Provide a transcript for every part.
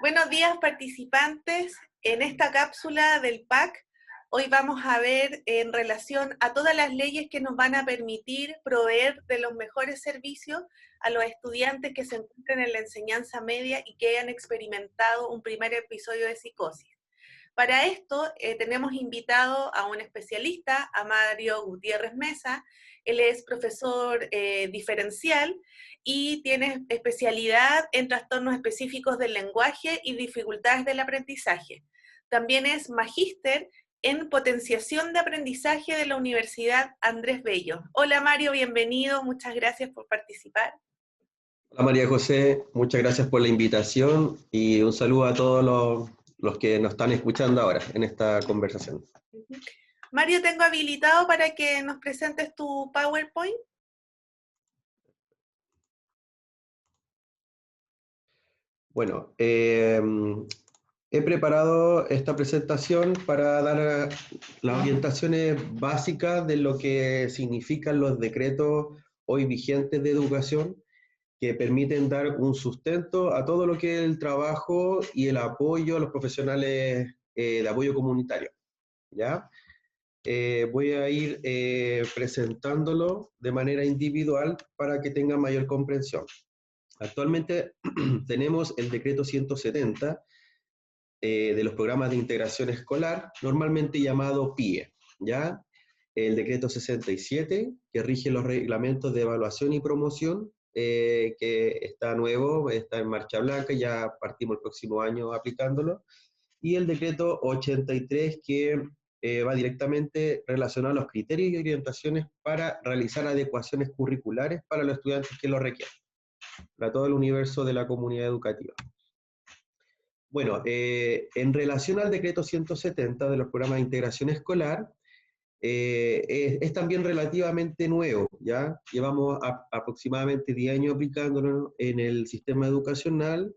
Buenos días, participantes. En esta cápsula del PAC, hoy vamos a ver en relación a todas las leyes que nos van a permitir proveer de los mejores servicios a los estudiantes que se encuentran en la enseñanza media y que hayan experimentado un primer episodio de psicosis. Para esto tenemos invitado a un especialista, a Mario Gutiérrez Mesa. Él es profesor diferencial y tiene especialidad en trastornos específicos del lenguaje y dificultades del aprendizaje. También es magíster en potenciación de aprendizaje de la Universidad Andrés Bello. Hola Mario, bienvenido, muchas gracias por participar. Hola María José, muchas gracias por la invitación y un saludo a todos los que nos están escuchando ahora en esta conversación. Mario, tengo habilitado para que nos presentes tu PowerPoint. Bueno, he preparado esta presentación para dar las orientaciones básicas de lo que significan los decretos hoy vigentes de educación, que permiten dar un sustento a todo lo que es el trabajo y el apoyo a los profesionales de apoyo comunitario, ¿ya? Voy a ir presentándolo de manera individual para que tengan mayor comprensión. Actualmente tenemos el decreto 170 de los programas de integración escolar, normalmente llamado PIE, ¿ya? El decreto 67, que rige los reglamentos de evaluación y promoción, que está nuevo, está en marcha blanca, ya partimos el próximo año aplicándolo, y el decreto 83, que va directamente relacionado a los criterios y orientaciones para realizar adecuaciones curriculares para los estudiantes que lo requieran, para todo el universo de la comunidad educativa. Bueno, en relación al decreto 170 de los programas de integración escolar, es también relativamente nuevo, ¿ya? Llevamos aproximadamente 10 años aplicándolo en el sistema educacional,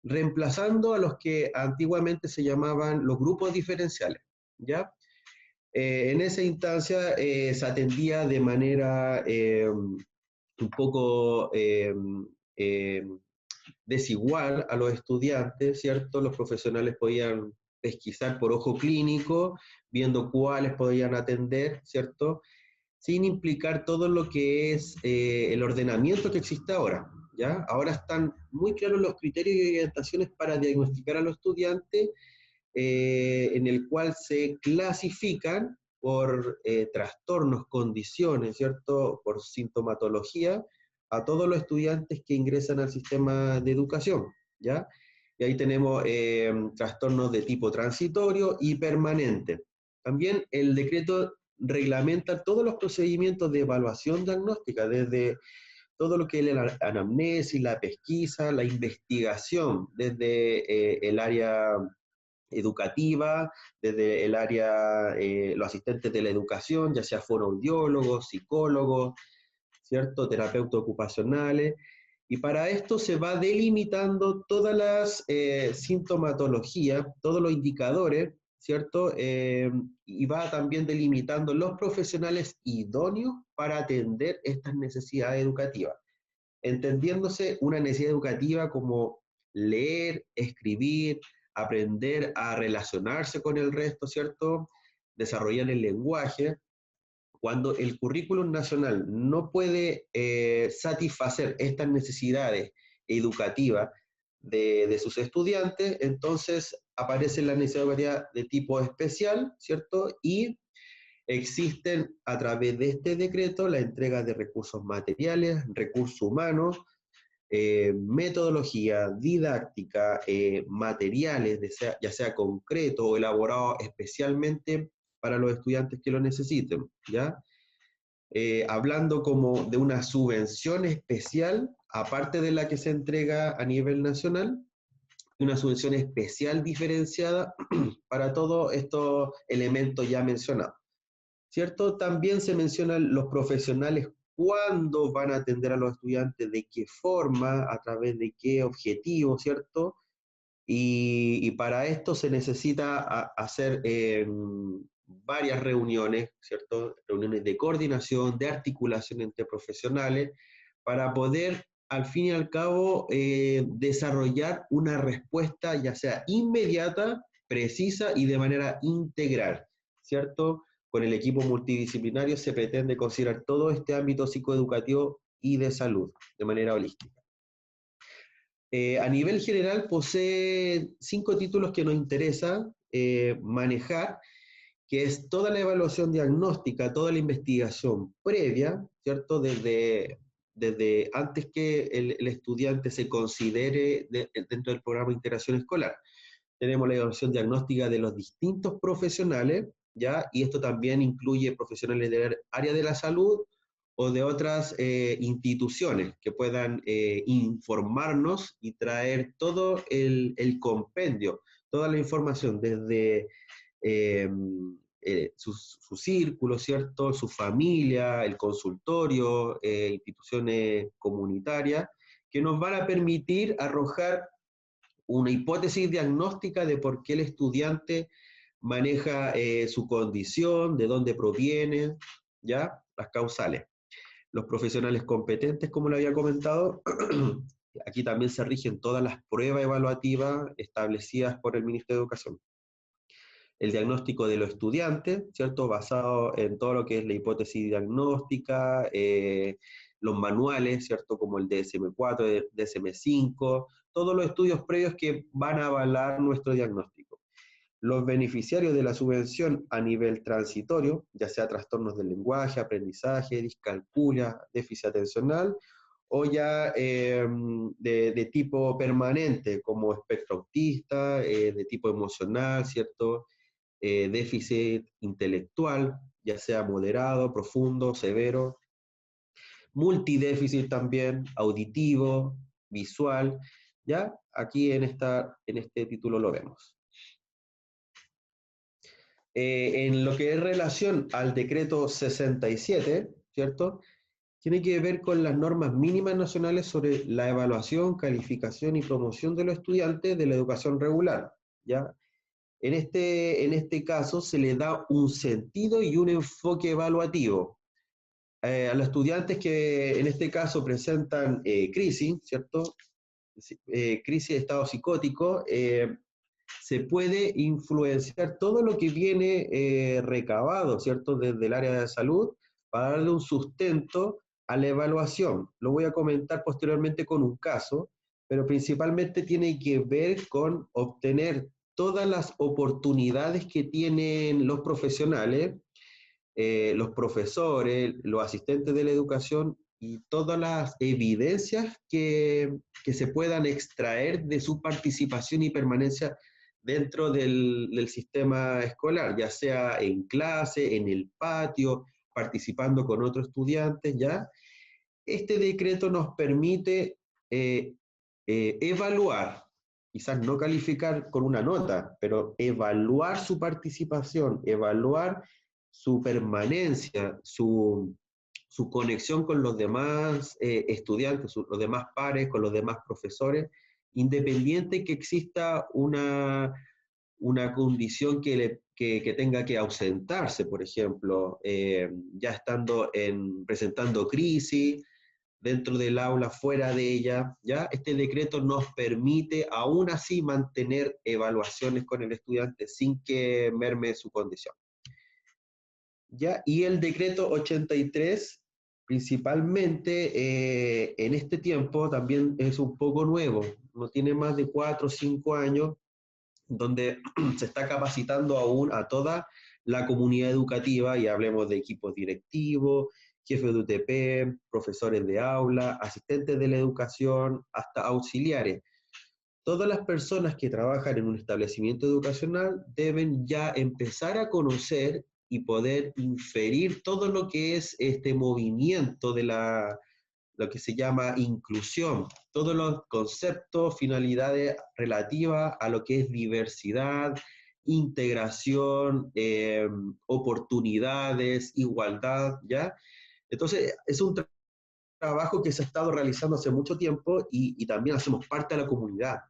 reemplazando a los que antiguamente se llamaban los grupos diferenciales, ¿ya? En esa instancia se atendía de manera un poco desigual a los estudiantes, ¿cierto? Los profesionales podían pesquisar por ojo clínico, viendo cuáles podían atender, ¿cierto? Sin implicar todo lo que es el ordenamiento que existe ahora, ¿ya? Ahora están muy claros los criterios y orientaciones para diagnosticar a los estudiantes, en el cual se clasifican por trastornos, condiciones, ¿cierto? Por sintomatología, a todos los estudiantes que ingresan al sistema de educación, ¿ya? Y ahí tenemos trastornos de tipo transitorio y permanente. También el decreto reglamenta todos los procedimientos de evaluación diagnóstica, desde todo lo que es la anamnesis, la pesquisa, la investigación, desde el área educativa, desde el área, los asistentes de la educación, ya sea fonoaudiólogos, psicólogos, ¿cierto? Terapeutas ocupacionales. Y para esto se va delimitando todas las sintomatologías, todos los indicadores, ¿cierto? Y va también delimitando los profesionales idóneos para atender estas necesidades educativas, entendiéndose una necesidad educativa como leer, escribir, aprender a relacionarse con el resto, ¿cierto? Desarrollar el lenguaje. Cuando el currículum nacional no puede satisfacer estas necesidades educativas de sus estudiantes, entonces aparece la necesidad educativa de tipo especial, ¿cierto? Y existen a través de este decreto la entrega de recursos materiales, recursos humanos, metodología didáctica, materiales, ya sea concreto o elaborado especialmente para los estudiantes que lo necesiten, ¿ya? Hablando como de una subvención especial, aparte de la que se entrega a nivel nacional, una subvención especial diferenciada para todos estos elementos ya mencionados, ¿cierto? También se mencionan los profesionales, cuándo van a atender a los estudiantes, de qué forma, a través de qué objetivo, ¿cierto? Y para esto se necesita hacer varias reuniones, ¿cierto? Reuniones de coordinación, de articulación entre profesionales, para poder al fin y al cabo, desarrollar una respuesta ya sea inmediata, precisa y de manera integral, ¿cierto? Con el equipo multidisciplinario se pretende considerar todo este ámbito psicoeducativo y de salud de manera holística. A nivel general, posee 5 títulos que nos interesa manejar, que es toda la evaluación diagnóstica, toda la investigación previa, ¿cierto? Desde antes que el estudiante se considere dentro del programa de integración escolar. Tenemos la evaluación diagnóstica de los distintos profesionales, ¿ya? Y esto también incluye profesionales del área de la salud o de otras instituciones que puedan informarnos y traer todo compendio, toda la información desde eh, su círculo, ¿cierto? Su familia, el consultorio, instituciones comunitarias, que nos van a permitir arrojar una hipótesis diagnóstica de por qué el estudiante maneja su condición, de dónde proviene, ¿ya? Las causales. Los profesionales competentes, como lo había comentado, aquí también se rigen todas las pruebas evaluativas establecidas por el Ministerio de Educación. El diagnóstico de los estudiantes, ¿cierto? Basado en todo lo que es la hipótesis diagnóstica, los manuales, ¿cierto? Como el DSM-4, el DSM-5, todos los estudios previos que van a avalar nuestro diagnóstico. Los beneficiarios de la subvención a nivel transitorio, ya sea trastornos del lenguaje, aprendizaje, discalculia, déficit atencional, o ya de tipo permanente, como espectro autista, de tipo emocional, ¿cierto? Déficit intelectual, ya sea moderado, profundo, severo, multidéficit también, auditivo, visual, ¿ya? Aquí en este título lo vemos. En lo que es relación al decreto 67, ¿cierto? Tiene que ver con las normas mínimas nacionales sobre la evaluación, calificación y promoción de los estudiantes de la educación regular, ¿ya? En este caso se le da un sentido y un enfoque evaluativo. A los estudiantes que en este caso presentan crisis, ¿cierto? Crisis de estado psicótico, se puede influenciar todo lo que viene recabado, ¿cierto? Desde el área de salud para darle un sustento a la evaluación. Lo voy a comentar posteriormente con un caso, pero principalmente tiene que ver con obtener todas las oportunidades que tienen los profesionales, los profesores, los asistentes de la educación y todas las evidencias que se puedan extraer de su participación y permanencia dentro del sistema escolar, ya sea en clase, en el patio, participando con otros estudiantes, ¿ya? Este decreto nos permite evaluar, quizás no calificar con una nota, pero evaluar su participación, evaluar su permanencia, su conexión con los demás estudiantes, los demás pares, con los demás profesores, independiente que exista una condición que tenga que ausentarse, por ejemplo, ya estando presentando crisis dentro del aula, fuera de ella, ¿ya? Este decreto nos permite aún así mantener evaluaciones con el estudiante sin que merme su condición. ¿Ya? Y el decreto 83, principalmente en este tiempo, también es un poco nuevo, no tiene más de 4 o 5 años, donde se está capacitando aún a toda la comunidad educativa, y hablemos de equipos directivos, jefes de UTP, profesores de aula, asistentes de la educación, hasta auxiliares. Todas las personas que trabajan en un establecimiento educacional deben ya empezar a conocer y poder inferir todo lo que es este movimiento de lo que se llama inclusión, todos los conceptos, finalidades relativas a lo que es diversidad, integración, oportunidades, igualdad, ¿ya? Entonces, es un trabajo que se ha estado realizando hace mucho tiempo y también hacemos parte de la comunidad.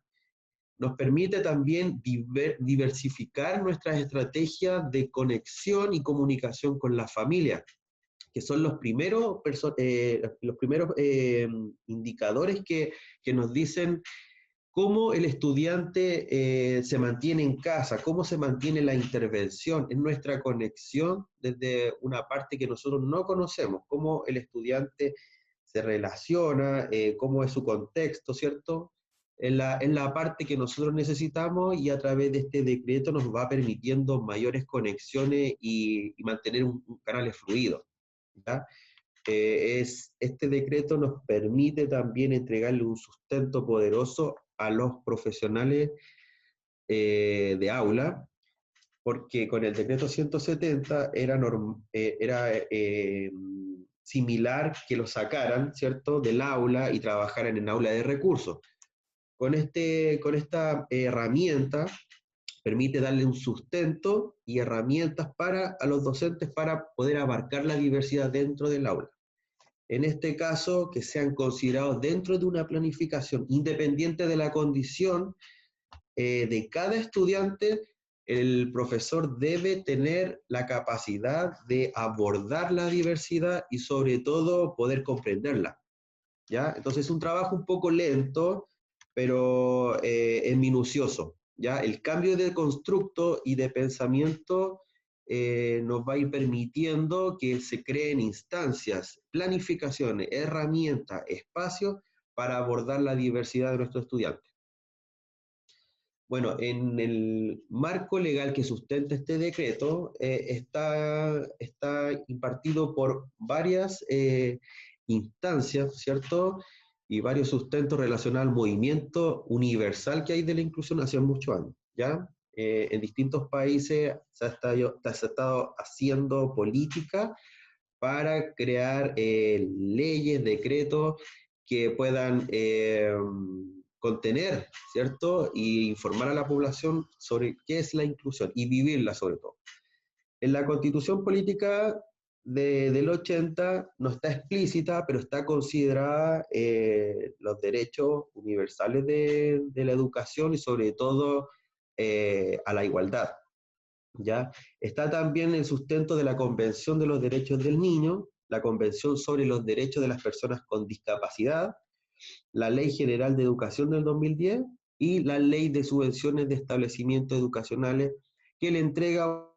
Nos permite también diversificar nuestras estrategias de conexión y comunicación con la familia, que son los primeros indicadores que nos dicen cómo el estudiante se mantiene en casa, cómo se mantiene la intervención en nuestra conexión desde una parte que nosotros no conocemos, cómo el estudiante se relaciona, cómo es su contexto, ¿cierto? En la parte que nosotros necesitamos, y a través de este decreto nos va permitiendo mayores conexiones y mantener canales fluidos, ¿ya? Este decreto nos permite también entregarle un sustento poderoso a los profesionales de aula, porque con el decreto 170 era similar que lo sacaran, ¿cierto?, del aula y trabajaran en aula de recursos. Con esta herramienta permite darle un sustento y herramientas a los docentes para poder abarcar la diversidad dentro del aula. En este caso, que sean considerados dentro de una planificación, independiente de la condición de cada estudiante. El profesor debe tener la capacidad de abordar la diversidad y sobre todo poder comprenderla, ¿ya? Entonces es un trabajo un poco lento, pero es minucioso, ¿ya? El cambio de constructo y de pensamiento nos va a ir permitiendo que se creen instancias, planificaciones, herramientas, espacios para abordar la diversidad de nuestros estudiantes. Bueno, en el marco legal que sustenta este decreto está impartido por varias instancias, ¿cierto? Y varios sustentos relacionados al movimiento universal que hay de la inclusión hace muchos años, ¿ya? En distintos países se ha estado haciendo política para crear leyes, decretos que puedan contener, ¿cierto? Y informar a la población sobre qué es la inclusión y vivirla sobre todo. En la Constitución Política del 80 no está explícita, pero está considerada los derechos universales de la educación y sobre todo a la igualdad, ¿ya? Está también el sustento de la Convención de los Derechos del Niño, la Convención sobre los Derechos de las Personas con Discapacidad, la Ley General de Educación del 2010 y la Ley de Subvenciones de Establecimientos Educacionales, que le entrega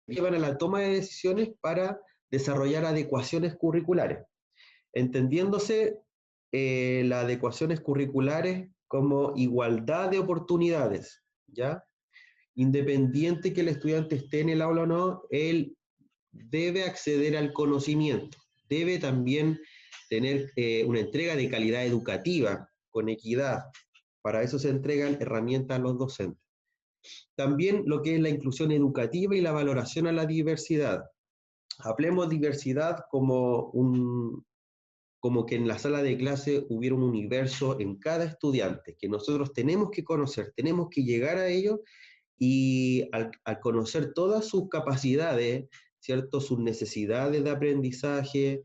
llevan a la toma de decisiones para desarrollar adecuaciones curriculares, entendiéndose las adecuaciones curriculares como igualdad de oportunidades, ¿ya? Independiente que el estudiante esté en el aula o no, él debe acceder al conocimiento, debe también tener una entrega de calidad educativa con equidad. Para eso se entregan herramientas a los docentes. También lo que es la inclusión educativa y la valoración a la diversidad. Hablemos diversidad como que en la sala de clase hubiera un universo en cada estudiante, que nosotros tenemos que conocer, tenemos que llegar a ello, y al conocer todas sus capacidades, ¿cierto?, sus necesidades de aprendizaje,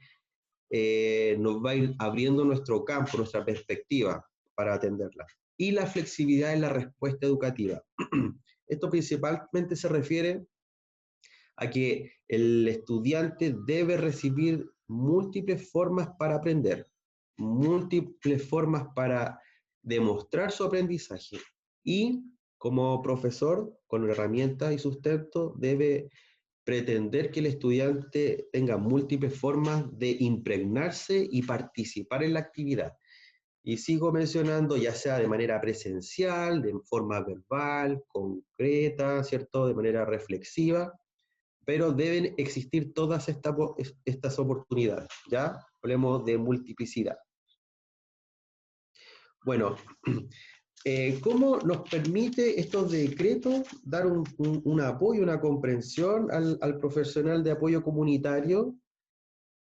nos va a ir abriendo nuestro campo, nuestra perspectiva para atenderla. Y la flexibilidad en la respuesta educativa. Esto principalmente se refiere a que el estudiante debe recibir múltiples formas para aprender, múltiples formas para demostrar su aprendizaje, y como profesor, con herramientas y sustento, debe pretender que el estudiante tenga múltiples formas de impregnarse y participar en la actividad. Y sigo mencionando, ya sea de manera presencial, de forma verbal, concreta, ¿cierto?, de manera reflexiva, pero deben existir todas estas oportunidades, ¿ya? Hablemos de multiplicidad. Bueno, ¿cómo nos permite estos decretos dar un apoyo, una comprensión al profesional de apoyo comunitario?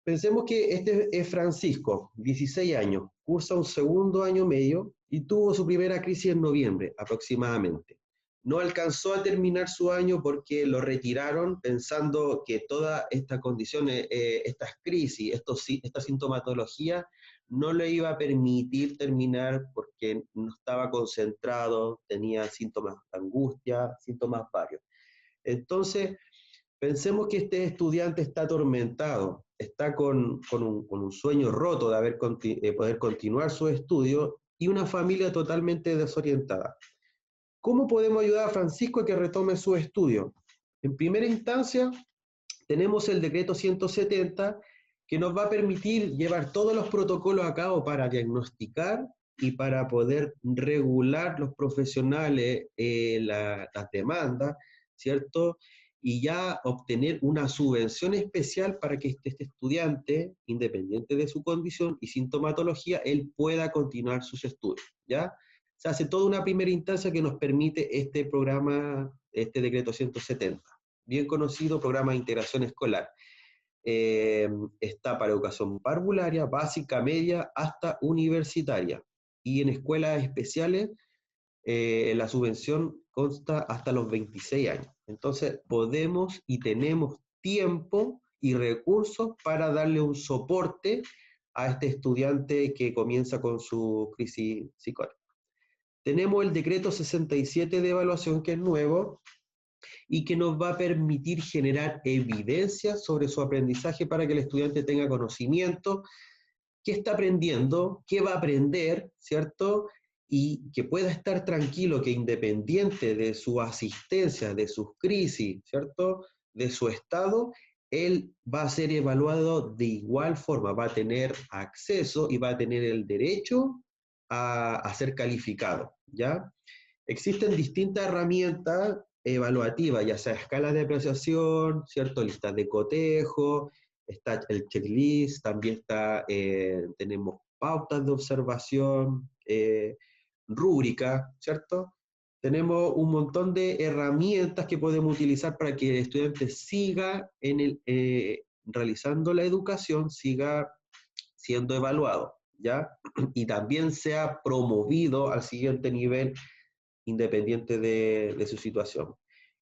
Pensemos que este es Francisco, 16 años, cursa un segundo año medio y tuvo su primera crisis en noviembre aproximadamente. No alcanzó a terminar su año porque lo retiraron pensando que todas estas condiciones, estas crisis, esta sintomatología no le iba a permitir terminar porque no estaba concentrado, tenía síntomas de angustia, síntomas varios. Entonces, pensemos que este estudiante está atormentado, está con un sueño roto de poder continuar su estudio y una familia totalmente desorientada. ¿Cómo podemos ayudar a Francisco a que retome su estudio? En primera instancia, tenemos el decreto 170 que nos va a permitir llevar todos los protocolos a cabo para diagnosticar y para poder regular los profesionales las demandas, ¿cierto? Y ya obtener una subvención especial para que este estudiante, independiente de su condición y sintomatología, él pueda continuar sus estudios, ¿ya? Se hace toda una primera instancia que nos permite este programa, este decreto 170, bien conocido programa de integración escolar. Está para educación parvularia, básica, media, hasta universitaria. Y en escuelas especiales, la subvención consta hasta los 26 años. Entonces, podemos y tenemos tiempo y recursos para darle un soporte a este estudiante que comienza con su crisis psicótica. Tenemos el decreto 67 de evaluación, que es nuevo, y que nos va a permitir generar evidencia sobre su aprendizaje para que el estudiante tenga conocimiento, qué está aprendiendo, qué va a aprender, ¿cierto? Y que pueda estar tranquilo que independiente de su asistencia, de sus crisis, ¿cierto? De su estado, él va a ser evaluado de igual forma, va a tener acceso y va a tener el derecho a ser calificado, ¿ya? Existen distintas herramientas evaluativas, ya sea escalas de apreciación, ¿cierto? Listas de cotejo, está el checklist, también tenemos pautas de observación, rúbrica, ¿cierto? Tenemos un montón de herramientas que podemos utilizar para que el estudiante siga realizando la educación, siga siendo evaluado, ¿ya? Y también sea promovido al siguiente nivel independiente de su situación.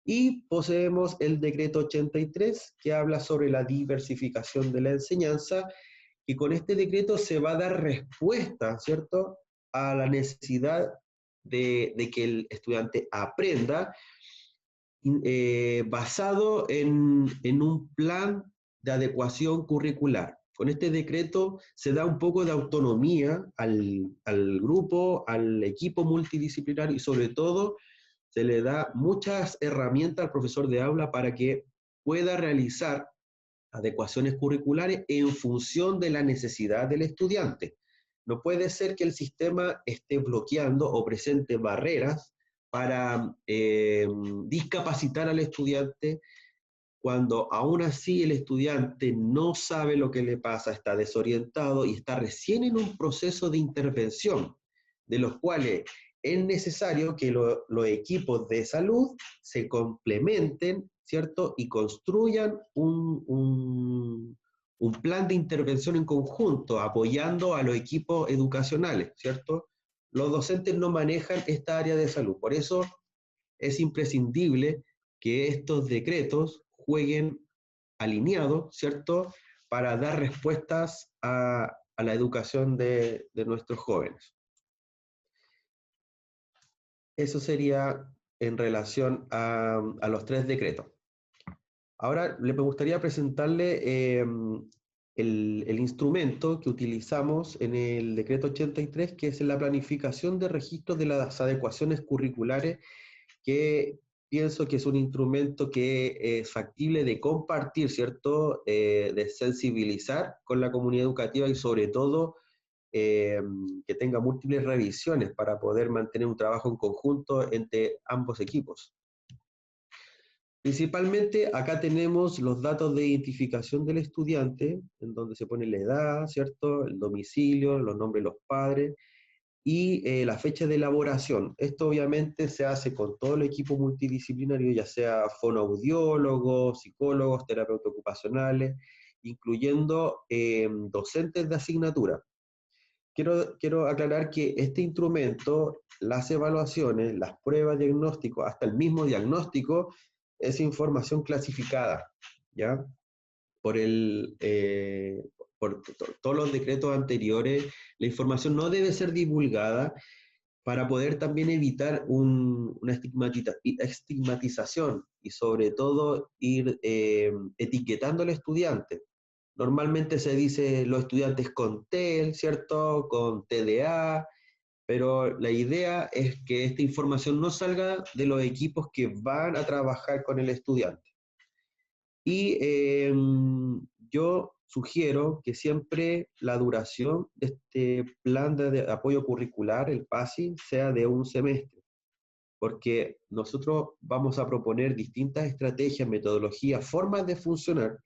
Y poseemos el decreto 83 que habla sobre la diversificación de la enseñanza, y con este decreto se va a dar respuesta, ¿cierto?, a la necesidad de que el estudiante aprenda basado en un plan de adecuación curricular. Con este decreto se da un poco de autonomía al grupo, al equipo multidisciplinario, y sobre todo se le da muchas herramientas al profesor de aula para que pueda realizar adecuaciones curriculares en función de la necesidad del estudiante. No puede ser que el sistema esté bloqueando o presente barreras para discapacitar al estudiante cuando aún así el estudiante no sabe lo que le pasa, está desorientado y está recién en un proceso de intervención, de los cuales es necesario que los equipos de salud se complementen, ¿cierto? Y construyan un plan de intervención en conjunto, apoyando a los equipos educacionales, ¿cierto? Los docentes no manejan esta área de salud, por eso es imprescindible que estos decretos jueguen alineados, ¿cierto?, para dar respuestas a la educación de nuestros jóvenes. Eso sería en relación a los tres decretos. Ahora me gustaría presentarle el instrumento que utilizamos en el decreto 83, que es la planificación de registros de las adecuaciones curriculares, que pienso que es un instrumento que es factible de compartir, ¿cierto? De sensibilizar con la comunidad educativa y sobre todo que tenga múltiples revisiones para poder mantener un trabajo en conjunto entre ambos equipos. Principalmente acá tenemos los datos de identificación del estudiante, en donde se pone la edad, ¿cierto? El domicilio, los nombres de los padres, y la fecha de elaboración. Esto obviamente se hace con todo el equipo multidisciplinario, ya sea fonoaudiólogos, psicólogos, terapeutas ocupacionales, incluyendo docentes de asignatura. Quiero aclarar que este instrumento, las evaluaciones, las pruebas diagnósticos, hasta el mismo diagnóstico, es información clasificada, ¿ya? Por, todos los decretos anteriores, la información no debe ser divulgada para poder también evitar una estigmatización y sobre todo ir etiquetando al estudiante. Normalmente se dice los estudiantes con TEL, ¿cierto? Con TDA, pero la idea es que esta información no salga de los equipos que van a trabajar con el estudiante. Y yo sugiero que siempre la duración de este plan de apoyo curricular, el PASI, sea de un semestre, porque nosotros vamos a proponer distintas estrategias, metodologías, formas de funcionar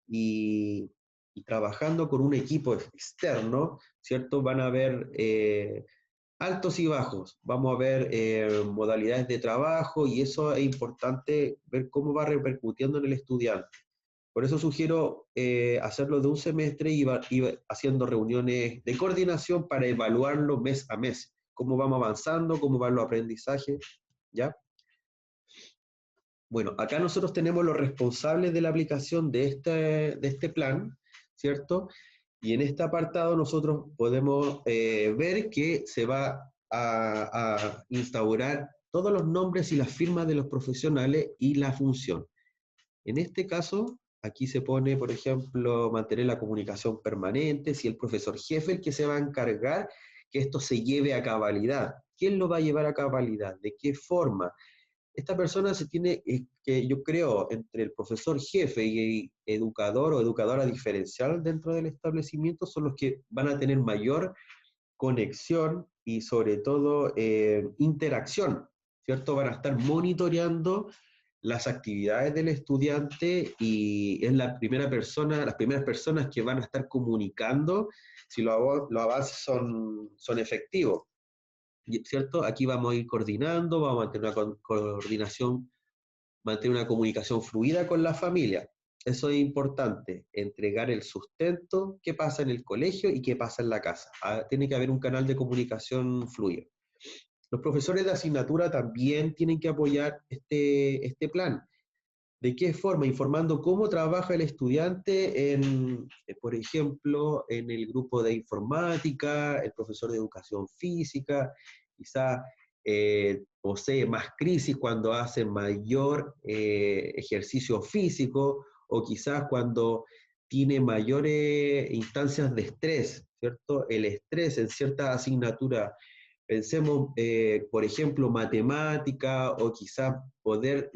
y, y trabajando con un equipo externo, ¿cierto? Van a haber altos y bajos, vamos a ver modalidades de trabajo y eso es importante ver cómo va repercutiendo en el estudiante. Por eso sugiero hacerlo de un semestre y haciendo reuniones de coordinación para evaluarlo mes a mes, cómo vamos avanzando, cómo van los aprendizajes, ¿ya? Bueno, acá nosotros tenemos los responsables de la aplicación de este plan, ¿cierto? Y en este apartado nosotros podemos ver que se va a instaurar todos los nombres y las firmas de los profesionales y la función. En este caso, aquí se pone, por ejemplo, mantener la comunicación permanente, si el profesor jefe el que se va a encargar que esto se lleve a cabalidad. ¿Quién lo va a llevar a cabalidad? ¿De qué forma? Esta persona se tiene que, yo creo, entre el profesor jefe y educador o educadora diferencial dentro del establecimiento son los que van a tener mayor conexión y sobre todo interacción, ¿cierto? Van a estar monitoreando las actividades del estudiante y es las primeras personas que van a estar comunicando si los avances son efectivos, ¿cierto? Aquí vamos a ir coordinando, vamos a mantener una coordinación, mantener una comunicación fluida con la familia. Eso es importante, entregar el sustento, qué pasa en el colegio y qué pasa en la casa. Tiene que haber un canal de comunicación fluido. Los profesores de asignatura también tienen que apoyar este plan. ¿De qué forma? Informando cómo trabaja el estudiante por ejemplo, en el grupo de informática, el profesor de educación física, quizá posee más crisis cuando hace mayor ejercicio físico, o quizás cuando tiene mayores instancias de estrés, ¿cierto? El estrés en cierta asignatura. Pensemos, por ejemplo, matemática o quizás poder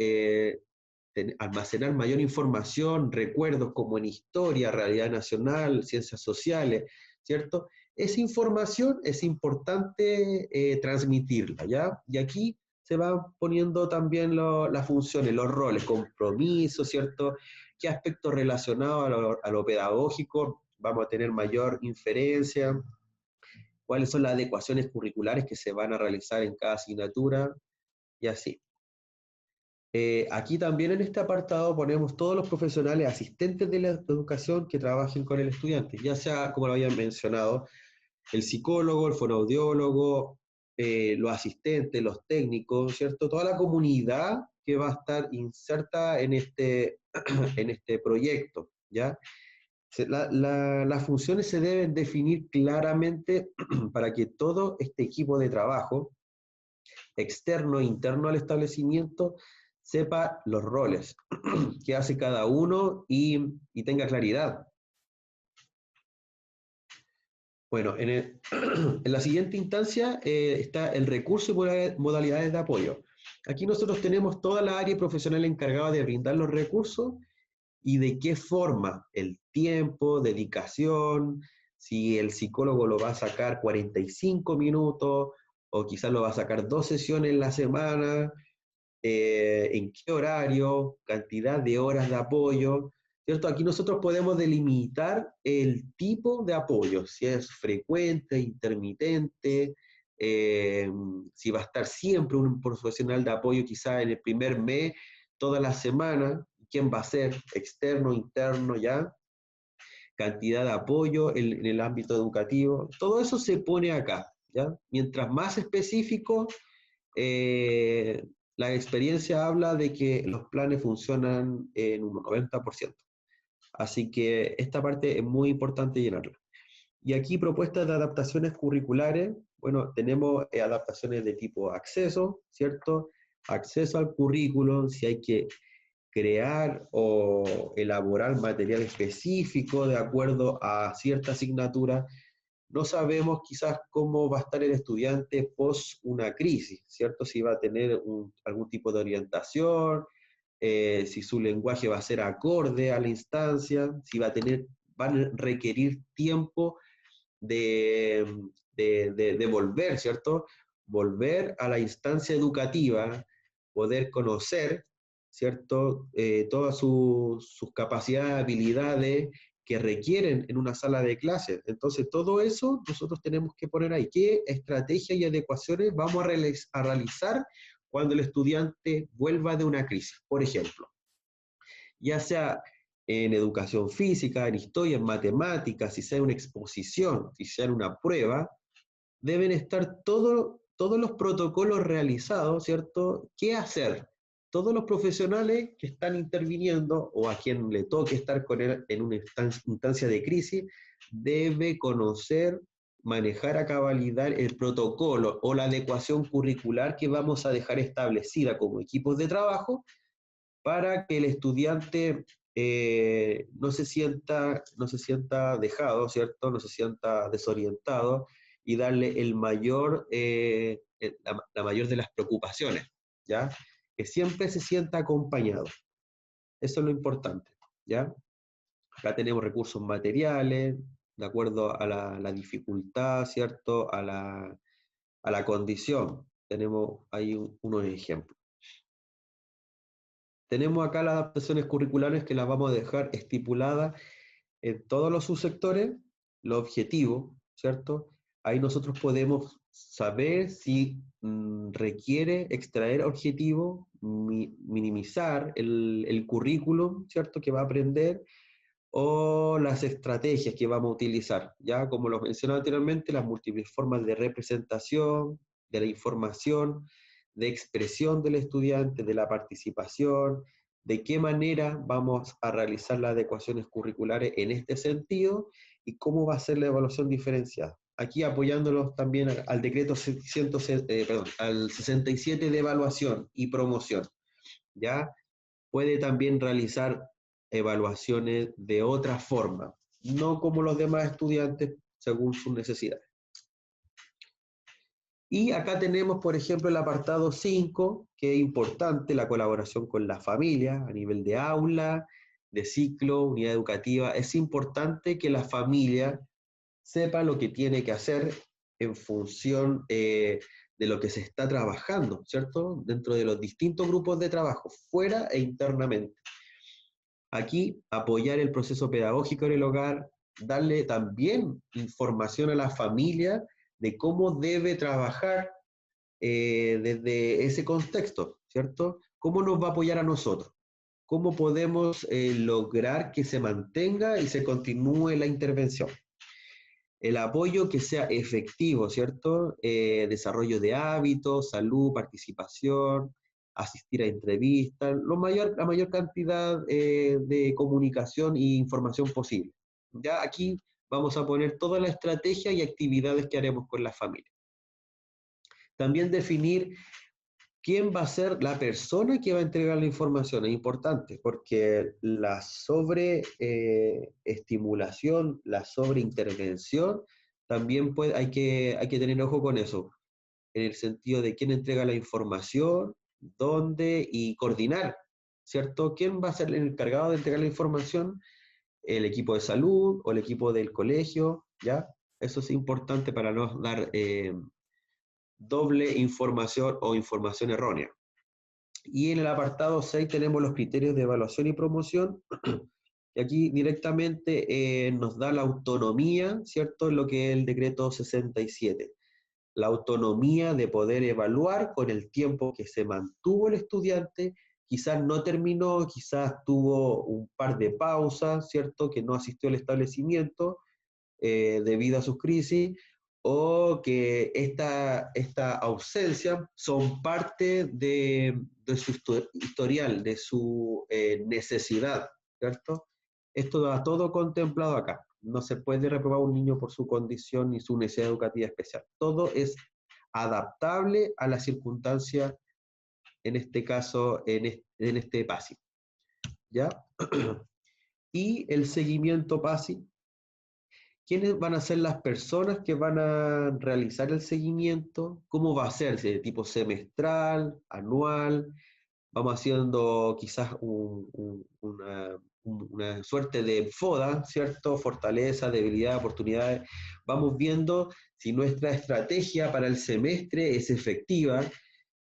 almacenar mayor información, recuerdos como en historia, realidad nacional, ciencias sociales, ¿cierto? Esa información es importante transmitirla, ¿ya? Y aquí se van poniendo también las funciones, los roles, compromiso, ¿cierto? ¿Qué aspectos relacionados a lo pedagógico vamos a tener mayor inferencia? ¿Cuáles son las adecuaciones curriculares que se van a realizar en cada asignatura? Y así. Aquí también en este apartado ponemos todos los profesionales asistentes de la educación que trabajen con el estudiante, ya sea, como lo habían mencionado, el psicólogo, el fonoaudiólogo, los asistentes, los técnicos, ¿cierto? Toda la comunidad que va a estar inserta en en este proyecto, ¿ya? Las funciones se deben definir claramente para que todo este equipo de trabajo, externo e interno al establecimiento, sepa los roles que hace cada uno y tenga claridad. Bueno, en la siguiente instancia está el recurso y modalidades de apoyo. Aquí nosotros tenemos toda la área profesional encargada de brindar los recursos y de qué forma, el tiempo, dedicación, si el psicólogo lo va a sacar 45 minutos o quizás lo va a sacar 2 sesiones en la semana, en qué horario, cantidad de horas de apoyo, ¿cierto? Aquí nosotros podemos delimitar el tipo de apoyo, si es frecuente, intermitente, si va a estar siempre un profesional de apoyo quizá en el primer mes, toda la semana, quién va a ser, externo, interno, ¿ya? cantidad de apoyo en el ámbito educativo, todo eso se pone acá, ¿ya? Mientras más específico, la experiencia habla de que los planes funcionan en un 90%. Así que esta parte es muy importante llenarla. Y aquí propuestas de adaptaciones curriculares, bueno, tenemos adaptaciones de tipo acceso, ¿cierto? Acceso al currículum, si hay que crear o elaborar material específico de acuerdo a cierta asignatura. No sabemos quizás cómo va a estar el estudiante post una crisis, ¿cierto? Si va a tener algún tipo de orientación, si su lenguaje va a ser acorde a la instancia, si van a requerir tiempo de, de volver, ¿cierto? Volver a la instancia educativa, poder conocer, ¿cierto? Todas sus capacidades, habilidades que requieren en una sala de clases. Entonces, todo eso nosotros tenemos que poner ahí. ¿Qué estrategias y adecuaciones vamos a realizar cuando el estudiante vuelva de una crisis? Por ejemplo, ya sea en educación física, en historia, en matemáticas, si sea una exposición, si sea una prueba, deben estar todos los protocolos realizados, ¿cierto? ¿Qué hacer? Todos los profesionales que están interviniendo o a quien le toque estar con él en una instancia de crisis, debe conocer, manejar a cabalidad el protocolo o la adecuación curricular que vamos a dejar establecida como equipos de trabajo para que el estudiante no se sienta dejado, ¿cierto? No se sienta desorientado y darle la mayor de las preocupaciones, ¿ya? Que siempre se sienta acompañado. Eso es lo importante, ¿ya? Acá tenemos recursos materiales, de acuerdo a la dificultad, ¿cierto? A la condición. Tenemos ahí unos ejemplos. Tenemos acá las adaptaciones curriculares que las vamos a dejar estipuladas en todos los subsectores, los objetivos, ¿cierto? Ahí nosotros podemos saber si requiere extraer objetivos, minimizar el currículum, ¿cierto? Que va a aprender, o las estrategias que vamos a utilizar, ya como lo mencioné anteriormente, las múltiples formas de representación de la información, de expresión del estudiante, de la participación, de qué manera vamos a realizar las adecuaciones curriculares en este sentido y cómo va a ser la evaluación diferenciada. Aquí apoyándolos también al decreto 67 de evaluación y promoción, ¿ya? Puede también realizar evaluaciones de otra forma, no como los demás estudiantes según sus necesidades. Y acá tenemos, por ejemplo, el apartado 5, que es importante, la colaboración con la familia a nivel de aula, de ciclo, unidad educativa. Es importante que la familia sepa lo que tiene que hacer en función de lo que se está trabajando, ¿cierto? Dentro de los distintos grupos de trabajo, fuera e internamente. Aquí, apoyar el proceso pedagógico en el hogar, darle también información a la familia de cómo debe trabajar desde ese contexto, ¿cierto? ¿Cómo nos va a apoyar a nosotros? ¿Cómo podemos lograr que se mantenga y se continúe la intervención? El apoyo que sea efectivo, ¿cierto? Desarrollo de hábitos, salud, participación, asistir a entrevistas, la mayor cantidad de comunicación e información posible. Ya aquí vamos a poner toda la estrategia y actividades que haremos con la familia. También definir quién va a ser la persona que va a entregar la información. Es importante porque la sobreestimulación, la sobreintervención, también hay que tener ojo con eso, en el sentido de quién entrega la información, dónde y coordinar, ¿cierto? ¿Quién va a ser el encargado de entregar la información? ¿El equipo de salud o el equipo del colegio? ¿Ya? Eso es importante para no dar doble información o información errónea. Y en el apartado 6 tenemos los criterios de evaluación y promoción, y aquí directamente nos da la autonomía, ¿cierto? En lo que es el decreto 67. La autonomía de poder evaluar con el tiempo que se mantuvo el estudiante quizás no terminó, quizás tuvo un par de pausas, ¿cierto? Que no asistió al establecimiento debido a sus crisis, o que esta ausencia son parte de su historial, de su necesidad, ¿cierto? Esto va todo contemplado acá. No se puede reprobar a un niño por su condición ni su necesidad educativa especial. Todo es adaptable a la circunstancia, en este caso, en este PASI. ¿Ya? Y el seguimiento PASI. ¿Quiénes van a ser las personas que van a realizar el seguimiento? ¿Cómo va a ser? ¿De tipo semestral, anual? Vamos haciendo quizás una suerte de FODA, ¿cierto? Fortaleza, debilidad, oportunidades. Vamos viendo si nuestra estrategia para el semestre es efectiva,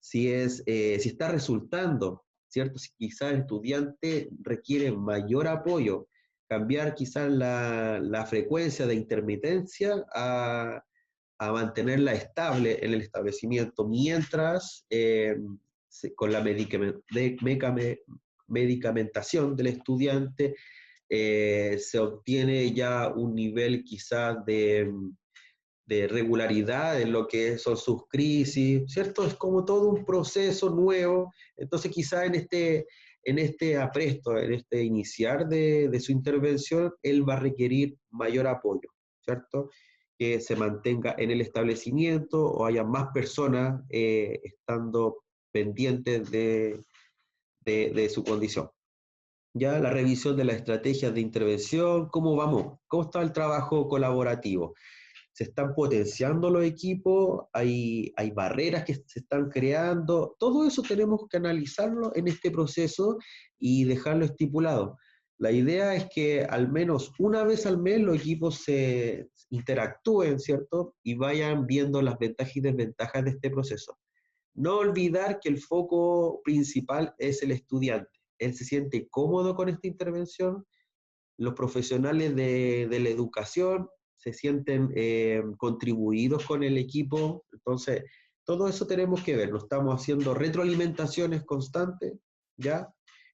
si está resultando, ¿cierto? Si quizás el estudiante requiere mayor apoyo, cambiar quizás la frecuencia de intermitencia a mantenerla estable en el establecimiento, mientras con la medicamentación del estudiante se obtiene ya un nivel quizás de regularidad en lo que son sus crisis, ¿cierto? Es como todo un proceso nuevo, entonces quizás en este apresto, en este iniciar de su intervención, él va a requerir mayor apoyo, ¿cierto? Que se mantenga en el establecimiento o haya más personas estando pendientes de su condición. Ya la revisión de las estrategias de intervención, ¿cómo vamos? ¿Cómo está el trabajo colaborativo? ¿Se están potenciando los equipos? ¿Hay barreras que se están creando? Todo eso tenemos que analizarlo en este proceso y dejarlo estipulado. La idea es que al menos una vez al mes los equipos se interactúen, ¿cierto? Y vayan viendo las ventajas y desventajas de este proceso. No olvidar que el foco principal es el estudiante. Él se siente cómodo con esta intervención, los profesionales de la educación se sienten contribuidos con el equipo, entonces todo eso tenemos que ver, lo estamos haciendo retroalimentaciones constantes, ¿ya?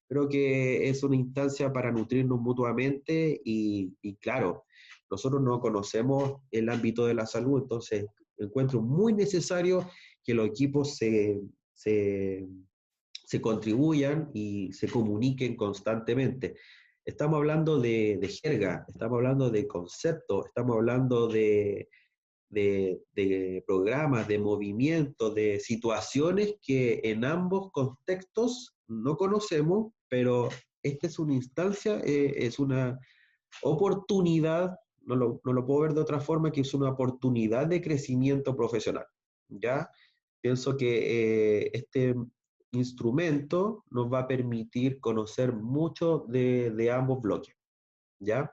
Creo que es una instancia para nutrirnos mutuamente y claro, nosotros no conocemos el ámbito de la salud, entonces encuentro muy necesario que los equipos se contribuyan y se comuniquen constantemente. Estamos hablando de jerga, estamos hablando de conceptos, estamos hablando de programas, de movimientos, de situaciones que en ambos contextos no conocemos, pero esta es una instancia, es una oportunidad, no lo puedo ver de otra forma, que es una oportunidad de crecimiento profesional, ¿ya? Pienso que este instrumento nos va a permitir conocer mucho de ambos bloques, ¿ya?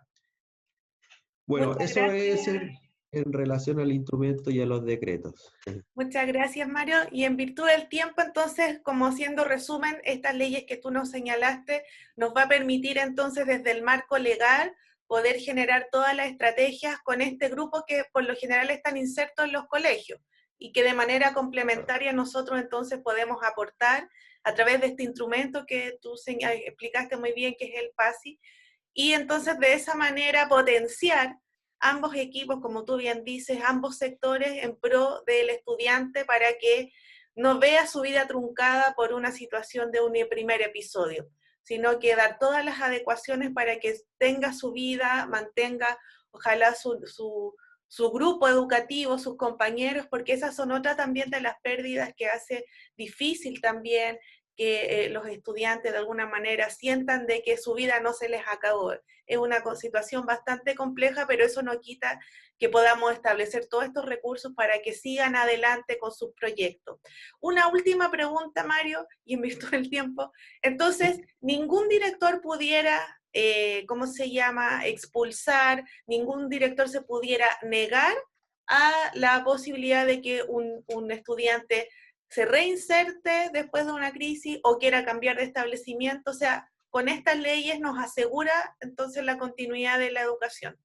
Bueno, Muchas eso es gracias. en relación al instrumento y a los decretos. Muchas gracias, Mario. Y en virtud del tiempo, entonces, como haciendo resumen, estas leyes que tú nos señalaste nos va a permitir entonces desde el marco legal poder generar todas las estrategias con este grupo que por lo general están insertos en los colegios y que de manera complementaria nosotros entonces podemos aportar a través de este instrumento que tú explicaste muy bien, que es el PASI, y entonces de esa manera potenciar ambos equipos, como tú bien dices, ambos sectores en pro del estudiante para que no vea su vida truncada por una situación de un primer episodio, sino que dar todas las adecuaciones para que tenga su vida, mantenga ojalá su grupo educativo, sus compañeros, porque esas son otras también de las pérdidas que hace difícil también que los estudiantes de alguna manera sientan de que su vida no se les acabó. Es una situación bastante compleja, pero eso no quita que podamos establecer todos estos recursos para que sigan adelante con sus proyectos. Una última pregunta, Mario, y en virtud del tiempo. Entonces, ningún director pudiera, ¿cómo se llama?, expulsar, ningún director se pudiera negar a la posibilidad de que un estudiante se reinserte después de una crisis o quiera cambiar de establecimiento. O sea, con estas leyes nos asegura entonces la continuidad de la educación.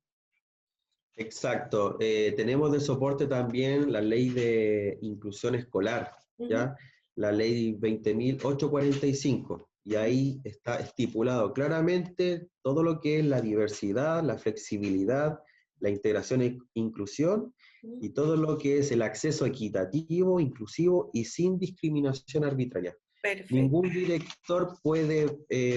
Exacto. Tenemos de soporte también la ley de inclusión escolar, Uh -huh. ¿ya? La ley 20.845. y ahí está estipulado claramente todo lo que es la diversidad, la flexibilidad, la integración e inclusión, y todo lo que es el acceso equitativo, inclusivo y sin discriminación arbitraria. Perfecto. Ningún director puede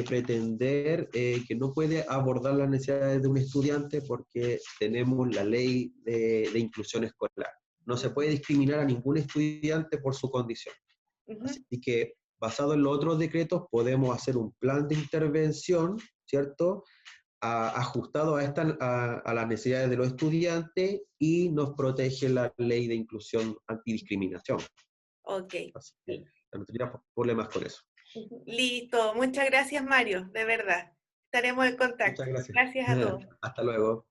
pretender que no puede abordar las necesidades de un estudiante porque tenemos la ley de inclusión escolar. No se puede discriminar a ningún estudiante por su condición. Así que, basado en los otros decretos, podemos hacer un plan de intervención, ¿cierto? Ajustado a las necesidades de los estudiantes y nos protege la ley de inclusión antidiscriminación. Ok. Así que no tendría problemas con eso. Listo. Muchas gracias, Mario, de verdad. Estaremos en contacto. Muchas gracias. Gracias a todos. Hasta luego.